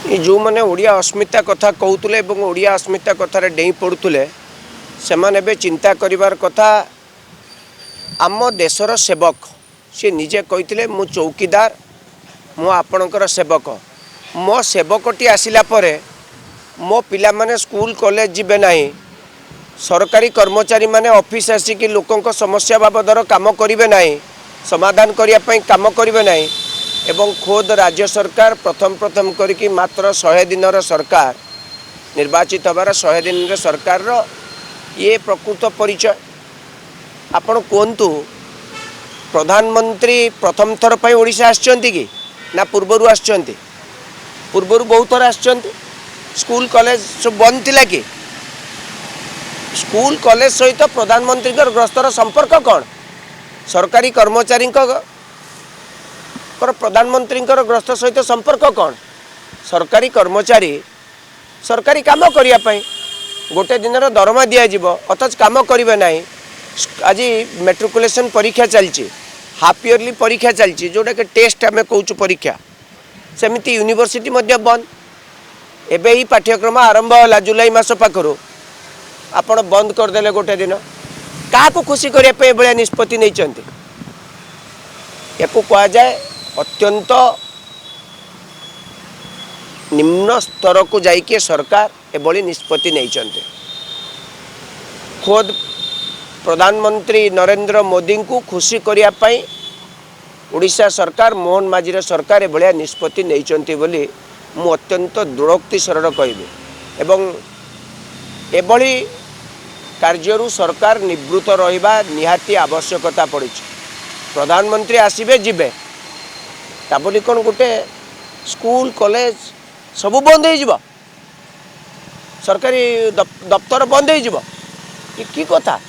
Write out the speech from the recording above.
ये जो मैंने ओडिया अस्मिता कथा कहते ओडिया अस्मिता कथार डेई पड़ुले से माने चिंता करिवार कथा आम देशर सेवक सी निजे कहते मु चौकीदार मु आपणकर सेवक मो सेवकटी आसिला परे मो पिला माने स्कूल कॉलेज जीवे नहीं सरकारी कर्मचारी माने ऑफिस आसिक लोकों समस्या बाबदर काम करेंगे नहीं समाधान करने काम करेंगे नहीं एवं खोद राज्य सरकार प्रथम प्रथम करके मात्र 100 दिन सरकार निर्वाचित हबार 100 दिन सरकार ये प्रकृत परिचय आपण कहतु प्रधानमंत्री प्रथम थर पर ओडिशा आछंती कि ना पूर्वर आछंती पूर्वर बहुत थर आछंती स्कूल कॉलेज सब बंद थिला कि स्कूल कॉलेज सहित प्रधानमंत्री ग्रस्तर संपर्क कौन सरकारी कर्मचारी प्रधानमंत्री ग्रस्त सहित संपर्क कौन सरकारी कर्मचारी सरकारी काम करने गोटे दिन दरमा दिज्व अथच काम करेंगे ना आज मेट्रिकुलेशन परीक्षा चलती हाफ इयरली परीक्षा चलती जोटा कि टेस्ट आम कौचु परीक्षा सेमती यूनिवर्सिटी बंद एबे ही पाठ्यक्रम आरंभ है जुलाई मास पाखर आपण बंद करदे गोटे दिन क्या खुशी करने निष्पत्ति नहीं या कह जाए अत्यंत निम्न स्तर को जाइए सरकार एभली निष्पत्ति नहीं खोद प्रधानमंत्री नरेंद्र मोदी को खुशी करने ओडिशा सरकार मोहन माझीर सरकार एभलिया निष्पत्ति नहीं बोली मु अत्यंत दृढ़ोक्ति सरल कहबी एवं एभली कार्यरू सरकार निवृत्त रहिबा निहाती आवश्यकता पड़ी प्रधानमंत्री आसबे जीवे ता बोली कौन गोटे स्कूल कॉलेज सब बंद हो सरकारी दफ्तर बंद हो कि कथा